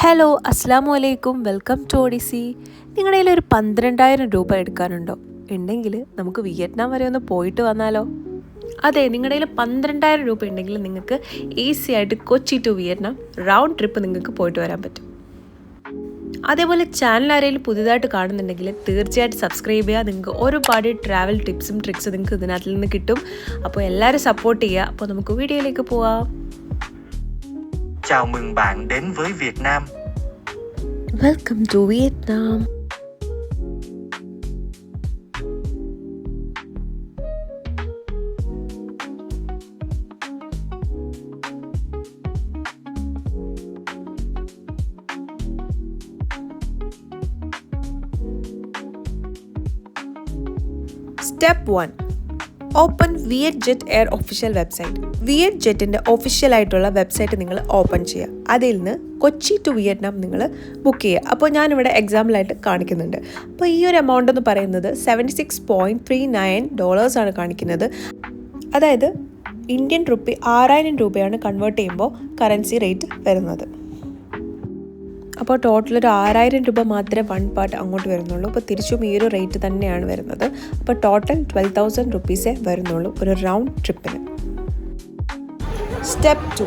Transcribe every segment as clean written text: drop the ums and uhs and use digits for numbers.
Hello അസ്സാം വലൈക്കും, welcome to Odyssey. നിങ്ങളുടെ കയ്യിൽ ഒരു 12,000 രൂപ എടുക്കാനുണ്ടോ? ഉണ്ടെങ്കിൽ നമുക്ക് വിയറ്റ്നാം വരെ ഒന്ന് പോയിട്ട് വന്നാലോ? അതെ, നിങ്ങളുടെ കയ്യിൽ 12,000 രൂപ ഉണ്ടെങ്കിൽ നിങ്ങൾക്ക് ഈസി ആയിട്ട് Kochi to Vietnam round trip നിങ്ങൾക്ക് പോയിട്ട് വരാൻ പറ്റും. അതേപോലെ ചാനൽ ആരെങ്കിലും പുതിയതായിട്ട് കാണുന്നുണ്ടെങ്കിൽ തീർച്ചയായിട്ടും സബ്സ്ക്രൈബ് ചെയ്യുക. നിങ്ങൾക്ക് ഒരുപാട് ട്രാവൽ ടിപ്സും ട്രിക്സും നിങ്ങൾക്ക് ഇതിനകത്തിൽ നിന്ന് കിട്ടും. അപ്പോൾ എല്ലാവരും സപ്പോർട്ട് ചെയ്യുക. അപ്പോൾ നമുക്ക് വീഡിയോയിലേക്ക് പോവാം. Chào mừng bạn đến với Việt Nam. Welcome to Vietnam. Step 1. Open VietJet air official website. വിയറ്റ്ജെറ്റിൻ്റെ ഒഫീഷ്യലായിട്ടുള്ള വെബ്സൈറ്റ് നിങ്ങൾ ഓപ്പൺ ചെയ്യുക. അതിൽ നിന്ന് കൊച്ചി ടു വിയറ്റ്നാം നിങ്ങൾ ബുക്ക് ചെയ്യുക. അപ്പോൾ ഞാനിവിടെ എക്സാമ്പിളായിട്ട് കാണിക്കുന്നുണ്ട്. അപ്പോൾ ഈ ഒരു എമൗണ്ട് എന്ന് പറയുന്നത് $76.39 ആണ് കാണിക്കുന്നത്. അതായത് ഇന്ത്യൻ റുപ്പി 6,000 രൂപയാണ് കൺവേർട്ട് ചെയ്യുമ്പോൾ കറൻസി റേറ്റ് വരുന്നത്. അപ്പോൾ ടോട്ടൽ ഒരു 6,000 രൂപ മാത്രമേ വൺ പാർട്ട് അങ്ങോട്ട് വരുന്നുള്ളൂ. അപ്പോൾ തിരിച്ചും ഈ ഒരു റേറ്റ് തന്നെയാണ് വരുന്നത്. അപ്പോൾ ടോട്ടൽ 12,000 റുപ്പീസേ വരുന്നുള്ളൂ ഒരു റൗണ്ട് ട്രിപ്പിന്. സ്റ്റെപ്പ് 2.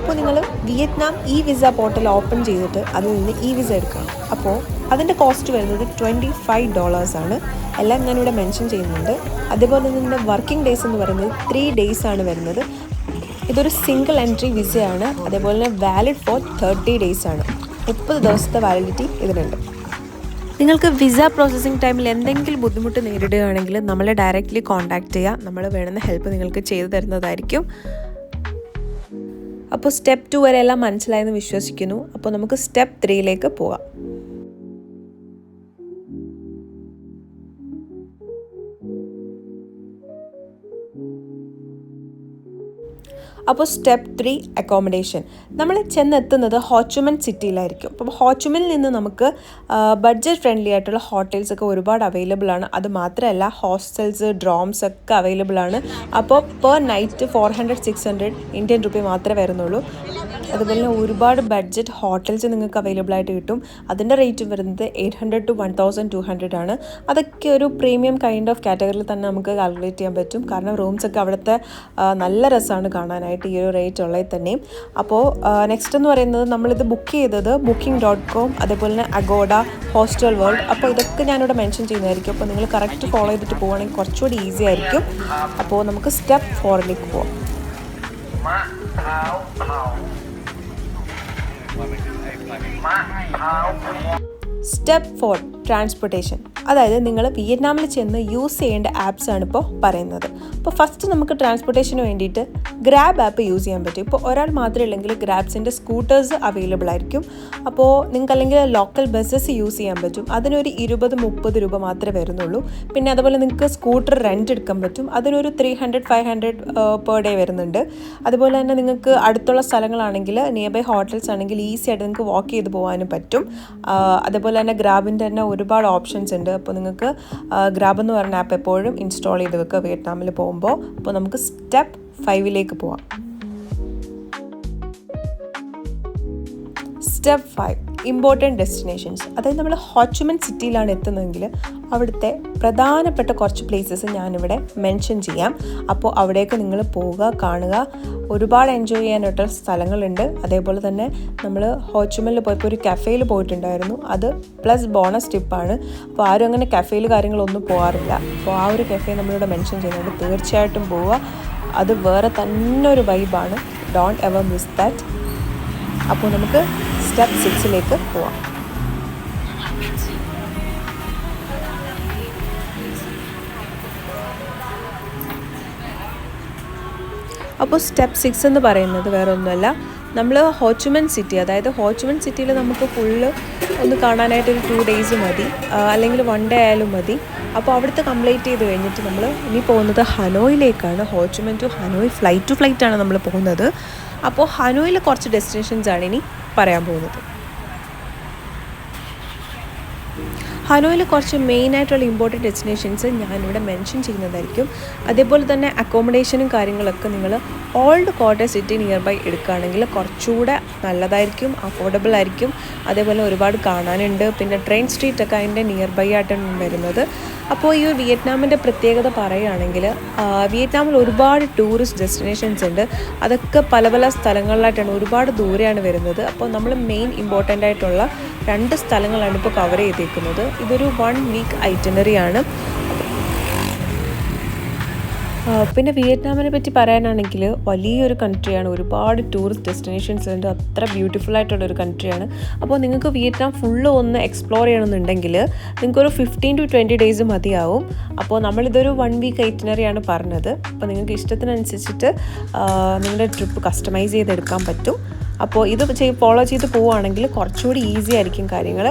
അപ്പോൾ നിങ്ങൾ Vietnam E visa portal open ചെയ്തിട്ട് അതിൽ നിന്ന് ഇ വിസ എടുക്കണം. അപ്പോൾ അതിൻ്റെ കോസ്റ്റ് വരുന്നത് $25 ആണ്. എല്ലാം ഞാനിവിടെ മെൻഷൻ ചെയ്യുന്നുണ്ട്. അതേപോലെ തന്നെ വർക്കിംഗ് ഡേയ്സ് എന്ന് പറയുന്നത് 3 days ആണ് വരുന്നത്. ഇതൊരു സിംഗിൾ എൻട്രി വിസയാണ്. അതേപോലെ തന്നെ വാലിഡ് ഫോർ 30 days ആണ്. 30 ദിവസത്തെ വാലിഡിറ്റി ഇതിനുണ്ട്. നിങ്ങൾക്ക് വിസ പ്രോസസ്സിംഗ് ടൈമിൽ എന്തെങ്കിലും ബുദ്ധിമുട്ട് നേരിടുകയാണെങ്കിൽ നമ്മളെ ഡയറക്റ്റ്ലി കോൺടാക്റ്റ് ചെയ്യുക. നമ്മൾ വേണ്ടുന്ന ഹെൽപ്പ് നിങ്ങൾക്ക് ചെയ്തു തരുന്നതായിരിക്കും. അപ്പോൾ സ്റ്റെപ്പ് 2 വരെ എല്ലാം മനസ്സിലായെന്ന് വിശ്വസിക്കുന്നു. അപ്പോൾ നമുക്ക് സ്റ്റെപ്പ് 3ലേക്ക് പോകാം. അപ്പോൾ സ്റ്റെപ്പ് 3 അക്കോമഡേഷൻ. നമ്മൾ ചെന്നെത്തുന്നത് ഹോച്ചുമൻ സിറ്റിയിലായിരിക്കും. അപ്പോൾ ഹോച്ചുമനിൽ നിന്ന് നമുക്ക് ബഡ്ജറ്റ് ഫ്രണ്ട്ലി ആയിട്ടുള്ള ഹോട്ടൽസ് ഒക്കെ ഒരുപാട് അവൈലബിൾ ആണ്. അത് മാത്രമല്ല ഹോസ്റ്റൽസ്, ഡ്രോംസ് ഒക്കെ അവൈലബിൾ ആണ്. അപ്പോൾ പെർ നൈറ്റ് 400-600 ഇന്ത്യൻ റുപ്പി മാത്രമേ വരുന്നുള്ളൂ. അതുപോലെ തന്നെ ഒരുപാട് ബഡ്ജറ്റ് ഹോട്ടൽസ് നിങ്ങൾക്ക് അവൈലബിൾ ആയിട്ട് കിട്ടും. അതിൻ്റെ റേറ്റ് വരുന്നത് 800 to 1,200 ആണ്. അതൊക്കെ ഒരു പ്രീമിയം കൈൻഡ് ഓഫ് കാറ്റഗറിയിൽ തന്നെ നമുക്ക് കാൽക്കുലേറ്റ് ചെയ്യാൻ പറ്റും. കാരണം റൂംസ് ഒക്കെ അവിടുത്തെ നല്ല രസമാണ് കാണാനായിട്ട് ഈ ഒരു റേറ്റ് ഉള്ളത് തന്നെയും. അപ്പോൾ നെക്സ്റ്റ് എന്ന് പറയുന്നത് നമ്മളിത് ബുക്ക് ചെയ്തത് booking.com, അതേപോലെ തന്നെ അഗോഡ, ഹോസ്റ്റൽ വേൾഡ്. അപ്പോൾ ഇതൊക്കെ ഞാനിവിടെ മെൻഷൻ ചെയ്യുന്നതായിരിക്കും. അപ്പോൾ നിങ്ങൾ കറക്റ്റ് ഫോളോ ചെയ്തിട്ട് പോവുകയാണെങ്കിൽ കുറച്ചുകൂടി ഈസി ആയിരിക്കും. അപ്പോൾ നമുക്ക് സ്റ്റെപ്പ് 4ലേക്ക് പോവാം. Step 4 transportation. അതായത് നിങ്ങൾ വിയറ്റ്നാമിൽ ചെന്ന് യൂസ് ചെയ്യേണ്ട ആപ്സ് ആണ് ഇപ്പോൾ പറയുന്നത്. അപ്പോൾ ഫസ്റ്റ് നമുക്ക് ട്രാൻസ്പോർട്ടേഷന് വേണ്ടിയിട്ട് ഗ്രാബ് ആപ്പ് യൂസ് ചെയ്യാൻ പറ്റും. ഇപ്പോൾ ഒരാൾ മാത്രമേ ഉള്ളെങ്കിൽ ഗ്രാബ്സിൻ്റെ സ്കൂട്ടേഴ്സ് അവൈലബിൾ ആയിരിക്കും. അപ്പോൾ നിങ്ങൾക്ക് അല്ലെങ്കിൽ ലോക്കൽ ബസ്സസ് യൂസ് ചെയ്യാൻ പറ്റും. അതിനൊരു 20-30 രൂപ മാത്രമേ വരുന്നുള്ളൂ. പിന്നെ അതുപോലെ നിങ്ങൾക്ക് സ്കൂട്ടർ റെൻ്റ് എടുക്കാൻ പറ്റും. അതിനൊരു 300-500 പെർ ഡേ വരുന്നുണ്ട്. അതുപോലെ തന്നെ നിങ്ങൾക്ക് അടുത്തുള്ള സ്ഥലങ്ങളാണെങ്കിൽ നിയർ ബൈ ഹോട്ടൽസ് ആണെങ്കിൽ ഈസി ആയിട്ട് നിങ്ങൾക്ക് വാക്ക് ചെയ്ത് പോകാനും പറ്റും. അതേപോലെ തന്നെ ഗ്രാബിൻ്റെ തന്നെ ഒരുപാട് ഓപ്ഷൻസ് ഉണ്ട്. അപ്പോൾ നിങ്ങൾക്ക് ഗ്രാബ് എന്ന് പറയുന്ന ആപ്പ് എപ്പോഴും ഇൻസ്റ്റാൾ ചെയ്ത് വെക്കുക വിയറ്റ്നാമിൽ പോകുമ്പോൾ. അപ്പോൾ നമുക്ക് സ്റ്റെപ്പ് 5ലേക്ക് പോവാം. Step 5 important destinations. അതായത് നമ്മൾ ഹോച്ചുമൻ സിറ്റിയിലാണ് എത്തുന്നതെങ്കിൽ അവിടുത്തെ പ്രധാനപ്പെട്ട കുറച്ച് പ്ലേസസ് ഞാനിവിടെ മെൻഷൻ ചെയ്യാം. അപ്പോൾ അവിടേക്ക് നിങ്ങൾ പോവുക, കാണുക. ഒരുപാട് എൻജോയ് ചെയ്യാനായിട്ടുള്ള സ്ഥലങ്ങളുണ്ട്. അതേപോലെ തന്നെ നമ്മൾ ഹോച്ചുമനിൽ പോയപ്പോൾ ഒരു കഫേയിൽ പോയിട്ടുണ്ടായിരുന്നു. അത് പ്ലസ് ബോണസ് ടിപ്പാണ്. അപ്പോൾ ആരും അങ്ങനെ കഫേയിൽ കാര്യങ്ങളൊന്നും പോകാറില്ല. അപ്പോൾ ആ ഒരു കഫേ നമ്മളിവിടെ മെൻഷൻ ചെയ്യുന്നുണ്ട്. തീർച്ചയായിട്ടും പോവുക. അത് വേറെ തന്നെ ഒരു വൈബാണ്. Don't ever miss that. അപ്പോൾ നമുക്ക് സ്റ്റെപ്പ് 6ലേക്ക് പോവാം. അപ്പോൾ സ്റ്റെപ്പ് 6 എന്ന് പറയുന്നത് വേറെ ഒന്നുമല്ല, നമ്മൾ ഹോച്ചുമൻ സിറ്റി, അതായത് ഹോച്ചുമൻ സിറ്റിയിൽ നമുക്ക് ഫുള്ള് ഒന്ന് കാണാനായിട്ടൊരു 2 days മതി, അല്ലെങ്കിൽ 1 day ആയാലും മതി. അപ്പോൾ അവിടുത്തെ കംപ്ലീറ്റ് ചെയ്ത് കഴിഞ്ഞിട്ട് നമ്മൾ ഇനി പോകുന്നത് ഹനോയിലേക്കാണ്. Ho Chi Minh to Hanoi flight to flight ആണ് നമ്മൾ പോകുന്നത്. അപ്പോൾ ഹനോയിൽ കുറച്ച് ഡെസ്റ്റിനേഷൻസ് ആണ് ഇനി പറയാൻ പോകുന്നത്. ഹനോയിൽ കുറച്ച് മെയിനായിട്ടുള്ള ഇമ്പോർട്ടൻറ്റ് ഡെസ്റ്റിനേഷൻസ് ഞാനിവിടെ മെൻഷൻ ചെയ്യുന്നതായിരിക്കും. അതേപോലെ തന്നെ അക്കോമഡേഷനും കാര്യങ്ങളൊക്കെ നിങ്ങൾ old Kottayam city nearby എടുക്കുകയാണെങ്കിൽ കുറച്ചുകൂടെ നല്ലതായിരിക്കും, അഫോർഡബിൾ ആയിരിക്കും. അതേപോലെ ഒരുപാട് കാണാനുണ്ട്. പിന്നെ ട്രെയിൻ സ്ട്രീറ്റൊക്കെ അതിൻ്റെ നിയർ ബൈ ആയിട്ടാണ് വരുന്നത്. അപ്പോൾ ഈ ഒരു വിയറ്റ്നാമിൻ്റെ പ്രത്യേകത പറയുകയാണെങ്കിൽ വിയറ്റ്നാമിൽ ഒരുപാട് ടൂറിസ്റ്റ് ഡെസ്റ്റിനേഷൻസ് ഉണ്ട്. അതൊക്കെ പല പല സ്ഥലങ്ങളിലായിട്ടാണ്, ഒരുപാട് ദൂരെയാണ് വരുന്നത്. അപ്പോൾ നമ്മൾ മെയിൻ ഇമ്പോർട്ടൻ്റ് ആയിട്ടുള്ള 2 സ്ഥലങ്ങളാണ് ഇപ്പോൾ കവർ ചെയ്തേക്കുന്നത്. ഇതൊരു 1 വീക്ക് ഐറ്റിനറിയാണ്. പിന്നെ വിയറ്റ്നാമിനെ പറ്റി പറയാനാണെങ്കിൽ വലിയൊരു കൺട്രിയാണ്, ഒരുപാട് ടൂറിസ്റ്റ് ഡെസ്റ്റിനേഷൻസ് ഉണ്ട്, അത്ര ബ്യൂട്ടിഫുൾ ആയിട്ടുള്ളൊരു കൺട്രിയാണ്. അപ്പോൾ നിങ്ങൾക്ക് വിയറ്റ്നാം ഫുള്ള് ഒന്ന് എക്സ്പ്ലോർ ചെയ്യണമെന്നുണ്ടെങ്കിൽ നിങ്ങൾക്കൊരു 15 to 20 ഡേയ്സ് മതിയാവും. അപ്പോൾ നമ്മളിതൊരു 1 വീക്ക് ഐറ്റിനറിയാണ് പറഞ്ഞത്. അപ്പോൾ നിങ്ങൾക്ക് ഇഷ്ടത്തിനനുസരിച്ചിട്ട് നിങ്ങളുടെ ട്രിപ്പ് കസ്റ്റമൈസ് ചെയ്തെടുക്കാൻ പറ്റും. അപ്പോൾ ഇത് ഫോളോ ചെയ്ത് പോവുകയാണെങ്കിൽ കുറച്ചുകൂടി ഈസി ആയിരിക്കും കാര്യങ്ങൾ.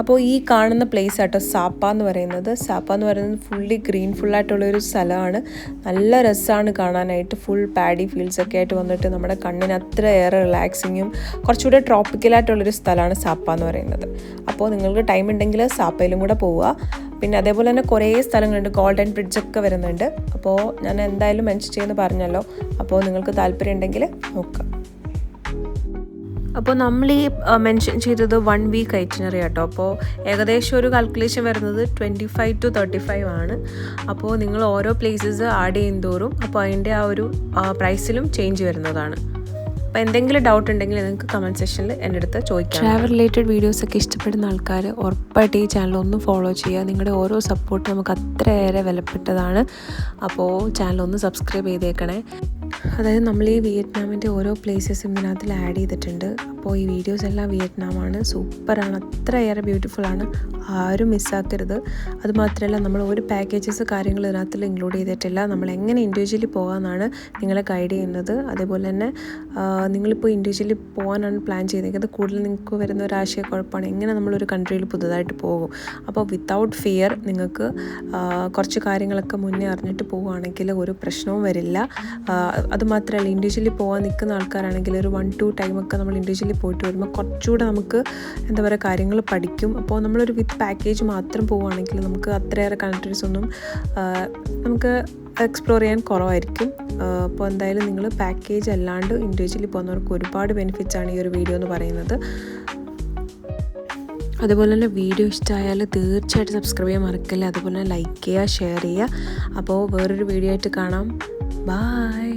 അപ്പോൾ ഈ കാണുന്ന പ്ലേസ് ആട്ടോ സാപ്പ എന്ന് പറയുന്നത്. സാപ്പ എന്ന് പറയുന്നത് ഫുള്ളി ഗ്രീൻ ഫുള്ളായിട്ടുള്ളൊരു സ്ഥലമാണ്. നല്ല രസമാണ് കാണാനായിട്ട്. ഫുൾ പാഡി ഫീൽഡ്സ് ഒക്കെ ആയിട്ട് വന്നിട്ട് നമ്മുടെ കണ്ണിന് അത്രയേറെ റിലാക്സിങ്ങും കുറച്ചുകൂടെ ട്രോപ്പിക്കലായിട്ടുള്ളൊരു സ്ഥലമാണ് സാപ്പ എന്ന് പറയുന്നത്. അപ്പോൾ നിങ്ങൾക്ക് ടൈം ഉണ്ടെങ്കിൽ സാപ്പയിലും കൂടെ പോവുക. പിന്നെ അതേപോലെ തന്നെ കുറേ സ്ഥലങ്ങളുണ്ട്, ഗോൾഡൻ ബ്രിഡ്ജൊക്കെ വരുന്നുണ്ട്. അപ്പോൾ ഞാൻ എന്തായാലും മെൻഷൻ ചെയ്യുമെന്ന് പറഞ്ഞല്ലോ. അപ്പോൾ നിങ്ങൾക്ക് താല്പര്യം ഉണ്ടെങ്കിൽ നോക്കാം. അപ്പോൾ നമ്മൾ ഈ മെൻഷൻ ചെയ്തത് 1 വീക്ക് ഐറ്റിനറി ആട്ടോ. അപ്പോൾ ഏകദേശം ഒരു കാൽക്കുലേഷൻ വരുന്നത് 25 to 35 ആണ്. അപ്പോൾ നിങ്ങൾ ഓരോ പ്ലേസസ് ആഡ് ചെയ്യും തോറും അപ്പോൾ അതിൻ്റെ ആ ഒരു പ്രൈസിലും ചേഞ്ച് വരുന്നതാണ്. അപ്പോൾ എന്തെങ്കിലും ഡൗട്ട് ഉണ്ടെങ്കിൽ നിങ്ങൾക്ക് കമൻറ്റ് സെക്ഷനിൽ എൻ്റെ അടുത്ത് ചോദിക്കാം. ട്രാവൽ റിലേറ്റഡ് വീഡിയോസൊക്കെ ഇഷ്ടപ്പെടുന്ന ആൾക്കാർ ഉറപ്പായിട്ട് ഈ ചാനൽ ഒന്ന് ഫോളോ ചെയ്യുക. നിങ്ങളുടെ ഓരോ സപ്പോർട്ട് നമുക്ക് അത്രയേറെ വിലപ്പെട്ടതാണ്. അപ്പോൾ ചാനൽ ഒന്ന് സബ്സ്ക്രൈബ് ചെയ്തേക്കണേ. അതായത് നമ്മൾ ഈ വിയറ്റ്നാമിൻ്റെ ഓരോ പ്ലേസസും ഇതിനകത്തിൽ ആഡ് ചെയ്തിട്ടുണ്ട്. അപ്പോൾ ഈ വീഡിയോസ് എല്ലാം വിയറ്റ്നാമാണ്, സൂപ്പറാണ്, അത്രയേറെ ബ്യൂട്ടിഫുള്ളാണ്, ആരും മിസ്സാക്കരുത്. അതുമാത്രമല്ല നമ്മൾ ഒരു പാക്കേജസ് കാര്യങ്ങൾ ഇതിനകത്തിൽ ഇൻക്ലൂഡ് ചെയ്തിട്ടില്ല. നമ്മൾ എങ്ങനെ ഇൻഡിവിജ്വലി പോകാമെന്നാണ് നിങ്ങളെ ഗൈഡ് ചെയ്യുന്നത്. അതേപോലെ തന്നെ നിങ്ങളിപ്പോൾ ഇൻഡിവിജ്വലി പോകാനാണ് പ്ലാൻ ചെയ്തേക്കുന്നത്. കൂടുതൽ നിങ്ങൾക്ക് വരുന്ന ഒരു ആശയക്കുഴപ്പമാണ് എങ്ങനെ നമ്മളൊരു കൺട്രിയിൽ പുതുതായിട്ട് പോകും. അപ്പോൾ വിത്തൗട്ട് ഫിയർ നിങ്ങൾക്ക് കുറച്ച് കാര്യങ്ങളൊക്കെ മുന്നേ അറിഞ്ഞിട്ട് പോവുകയാണെങ്കിൽ ഒരു പ്രശ്നവും വരില്ല. അതുമാത്രമല്ല ഇൻഡിവിജ്വലി പോകാൻ നിൽക്കുന്ന ആൾക്കാരാണെങ്കിൽ ഒരു 1-2 ടൈമൊക്കെ നമ്മൾ ഇൻഡിവിജ്വലി പോയിട്ട് വരുമ്പോൾ കുറച്ചുകൂടെ നമുക്ക് എന്താ പറയുക കാര്യങ്ങൾ പഠിക്കും. അപ്പോൾ നമ്മളൊരു വിത്ത് പാക്കേജ് മാത്രം പോവുകയാണെങ്കിൽ നമുക്ക് അത്രയേറെ കൺട്രീസ് ഒന്നും നമുക്ക് എക്സ്പ്ലോർ ചെയ്യാൻ കുറവായിരിക്കും. അപ്പോൾ എന്തായാലും നിങ്ങൾ പാക്കേജ് അല്ലാണ്ട് ഇൻഡിവിജ്വലി പോകുന്നവർക്ക് ഒരുപാട് ബെനിഫിറ്റ്സാണ് ഈ ഒരു വീഡിയോ എന്ന് പറയുന്നത്. അതുപോലെ തന്നെ വീഡിയോ ഇഷ്ടമായാൽ തീർച്ചയായിട്ടും സബ്സ്ക്രൈബ് ചെയ്യാൻ മറക്കല്ല. അതുപോലെ തന്നെ ലൈക്ക് ചെയ്യുക, ഷെയർ ചെയ്യുക. അപ്പോൾ വേറൊരു വീഡിയോ ആയിട്ട് കാണാം. ബൈ.